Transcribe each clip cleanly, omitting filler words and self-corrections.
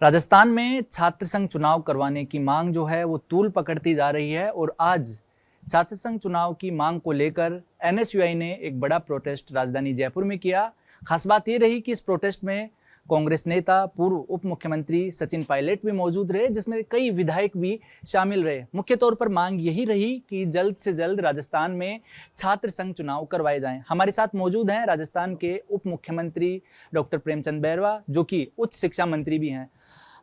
राजस्थान में छात्र संघ चुनाव करवाने की मांग जो है वो तूल पकड़ती जा रही है और आज छात्र संघ चुनाव की मांग को लेकर एनएसयूआई ने एक बड़ा प्रोटेस्ट राजधानी जयपुर में किया। खास बात ये रही कि इस प्रोटेस्ट में कांग्रेस नेता पूर्व उप मुख्यमंत्री सचिन पायलट भी मौजूद रहे, जिसमें कई विधायक भी शामिल रहे। मुख्य तौर पर मांग यही रही कि जल्द से जल्द राजस्थान में छात्र संघ चुनाव करवाए जाएं। हमारे साथ मौजूद हैं राजस्थान के उप मुख्यमंत्री डॉक्टर प्रेमचंद बैरवा, जो कि उच्च शिक्षा मंत्री भी हैं।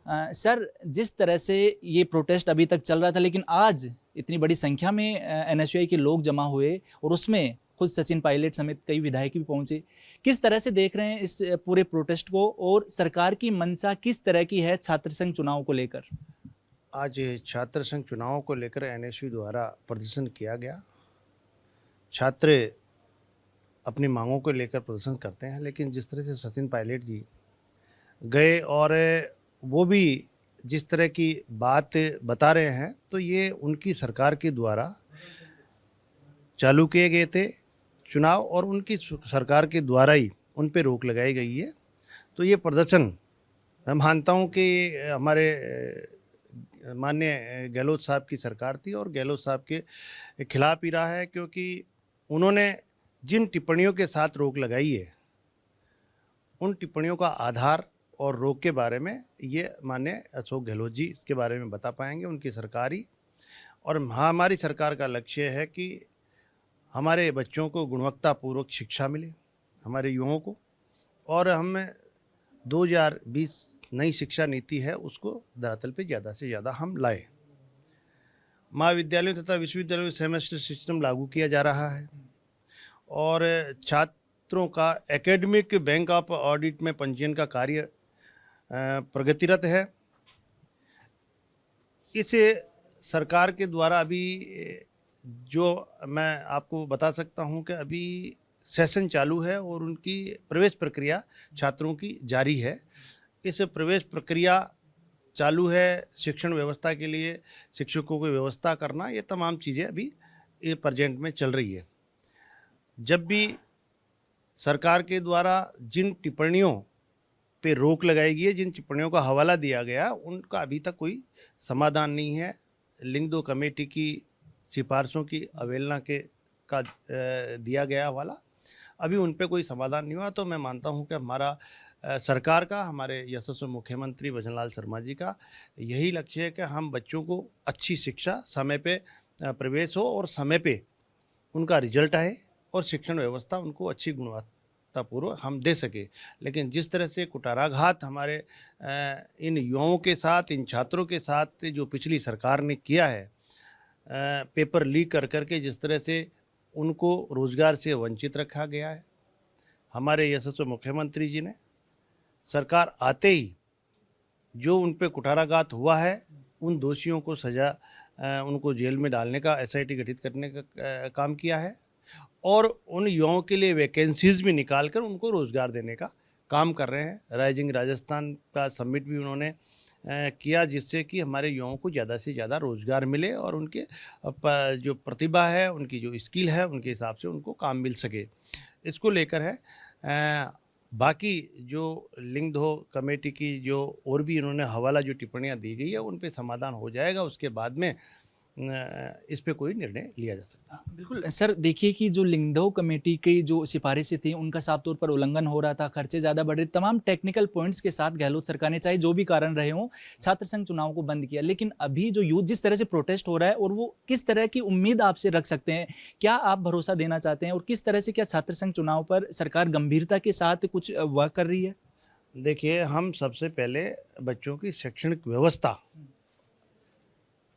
सर, जिस तरह से ये प्रोटेस्ट अभी तक चल रहा था, लेकिन आज इतनी बड़ी संख्या में एनएसयूआई के लोग जमा हुए और उसमें खुद सचिन पायलट समेत कई विधायक भी पहुंचे। किस तरह से देख रहे हैं इस पूरे प्रोटेस्ट को और सरकार की मंशा किस तरह की है छात्र संघ चुनाव को लेकर? आज छात्र संघ चुनाव को लेकर एनएसयू द्वारा प्रदर्शन किया गया। छात्र अपनी मांगों को लेकर प्रदर्शन करते हैं, लेकिन जिस तरह से सचिन पायलट जी गए और वो भी जिस तरह की बात बता रहे हैं, तो ये उनकी सरकार के द्वारा चालू किए गए थे चुनाव और उनकी सरकार के द्वारा ही उन पे रोक लगाई गई है। तो ये प्रदर्शन मैं मानता हूँ कि हमारे माननीय गहलोत साहब की सरकार थी और गहलोत साहब के खिलाफ ही रहा है, क्योंकि उन्होंने जिन टिप्पणियों के साथ रोक लगाई है उन टिप्पणियों का आधार और रोक के बारे में ये माननीय अशोक गहलोत जी इसके बारे में बता पाएंगे, उनकी सरकार ही। और हमारी सरकार का लक्ष्य है कि हमारे बच्चों को गुणवत्तापूर्वक शिक्षा मिले, हमारे युवाओं को, और हम 2020 नई शिक्षा नीति है उसको धरातल पे ज़्यादा से ज़्यादा हम लाए। महाविद्यालयों तथा विश्वविद्यालयों में सेमेस्टर सिस्टम लागू किया जा रहा है और छात्रों का एकेडमिक बैंक ऑफ ऑडिट में पंजीयन का कार्य प्रगतिरत है। इस सरकार के द्वारा अभी जो मैं आपको बता सकता हूं कि अभी सेशन चालू है और उनकी प्रवेश प्रक्रिया छात्रों की जारी है। इस प्रवेश प्रक्रिया चालू है, शिक्षण व्यवस्था के लिए शिक्षकों की व्यवस्था करना, ये तमाम चीज़ें अभी ये प्रेजेंट में चल रही है। जब भी सरकार के द्वारा जिन टिप्पणियों पे रोक लगाई गई है, जिन टिप्पणियों का हवाला दिया गया, उनका अभी तक कोई समाधान नहीं है। लिंग 2 कमेटी की सिफारिशों की अवहेलना के का दिया गया हवाला, अभी उन पे कोई समाधान नहीं हुआ। तो मैं मानता हूं कि हमारा सरकार का, हमारे यशस्वी मुख्यमंत्री भजनलाल शर्मा जी का यही लक्ष्य है कि हम बच्चों को अच्छी शिक्षा समय पे प्रवेश हो और समय पे उनका रिजल्ट आए और शिक्षण व्यवस्था उनको अच्छी गुणवत्तापूर्वक हम दे सके। लेकिन जिस तरह से कुटाराघात हमारे इन युवाओं के साथ, इन छात्रों के साथ जो पिछली सरकार ने किया है, पेपर लीक कर करके जिस तरह से उनको रोज़गार से वंचित रखा गया है, हमारे यशस्वी मुख्यमंत्री जी ने सरकार आते ही जो उन पे कुठाराघात हुआ है उन दोषियों को सज़ा, उनको जेल में डालने का, एसआईटी गठित करने का काम किया है और उन युवाओं के लिए वैकेंसीज भी निकाल कर उनको रोज़गार देने का काम कर रहे हैं। राइजिंग राजस्थान का समिट भी उन्होंने किया, जिससे कि हमारे युवाओं को ज़्यादा से ज़्यादा रोज़गार मिले और उनके जो प्रतिभा है, उनकी जो स्किल है, उनके हिसाब से उनको काम मिल सके। इसको लेकर है। बाकी जो लिंग 2 कमेटी की जो और भी इन्होंने हवाला जो टिप्पणियां दी गई है उन पे समाधान हो जाएगा, उसके बाद में इस पे कोई निर्णय लिया जा सकता है। बिल्कुल सर, देखिए कि जो लिंगदो कमेटी की जो सिफारिशें थी उनका साफ तौर पर उल्लंघन हो रहा था, खर्चे ज़्यादा बढ़ रहे, तमाम टेक्निकल पॉइंट्स के साथ गहलोत सरकार ने, चाहे जो भी कारण रहे हों, छात्र संघ चुनाव को बंद किया। लेकिन अभी जो यूथ जिस तरह से प्रोटेस्ट हो रहा है और वो किस तरह की उम्मीद आपसे रख सकते हैं, क्या आप भरोसा देना चाहते हैं और किस तरह से क्या छात्र संघ चुनाव पर सरकार गंभीरता के साथ कुछ वर्क कर रही है? देखिए, हम सबसे पहले बच्चों की शैक्षणिक व्यवस्था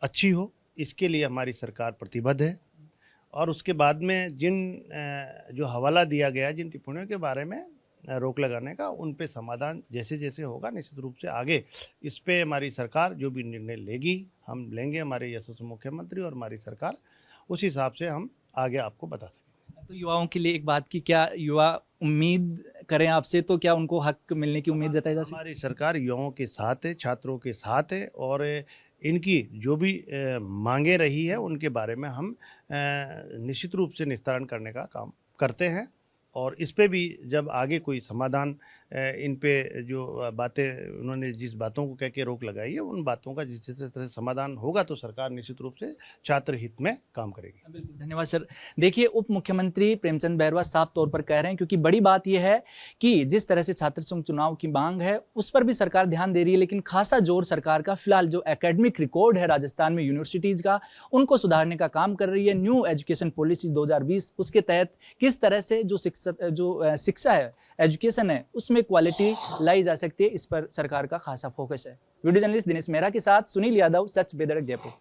अच्छी हो, इसके लिए हमारी सरकार प्रतिबद्ध है और उसके बाद में जिन जो हवाला दिया गया, जिन टिप्पणियों के बारे में रोक लगाने का, उन पे समाधान जैसे जैसे होगा निश्चित रूप से आगे इस पे हमारी सरकार जो भी निर्णय लेगी हम लेंगे। हमारे यशस्वी मुख्यमंत्री और हमारी सरकार उस हिसाब से हम आगे आपको बता सकेंगे। तो युवाओं के लिए एक बात की, क्या युवा उम्मीद करें आपसे, तो क्या उनको हक मिलने की उम्मीद जताई जा सकती है? हमारी सरकार युवाओं के साथ है, छात्रों के साथ है और इनकी जो भी मांगे रही है उनके बारे में हम निश्चित रूप से निस्तारण करने का काम करते हैं और इस पे भी जब आगे कोई समाधान इन पे जो बातें उन्होंने जिस बातों को कह के रोक लगाई है, उन बातों का जिस तरह से समाधान होगा तो सरकार निश्चित रूप से छात्र हित में काम करेगी। बिल्कुल, धन्यवाद सर। देखिए, उप मुख्यमंत्री प्रेमचंद बैरवा साफ तौर पर कह रहे हैं, क्योंकि बड़ी बात यह है कि जिस तरह से छात्र संघ चुनाव की मांग है उस पर भी सरकार ध्यान दे रही है, लेकिन खासा जोर सरकार का फिलहाल जो एकेडमिक रिकॉर्ड है राजस्थान में यूनिवर्सिटीज का, उनको सुधारने का काम कर रही है। न्यू एजुकेशन पॉलिसी 2020 उसके तहत किस तरह से जो शिक्षा है, एजुकेशन है, उसमें क्वालिटी लाई जा सकती है, इस पर सरकार का खासा फोकस है। वीडियो जर्नलिस्ट दिनेश मेहरा के साथ सुनील यादव, सच बेधड़क, जयपुर।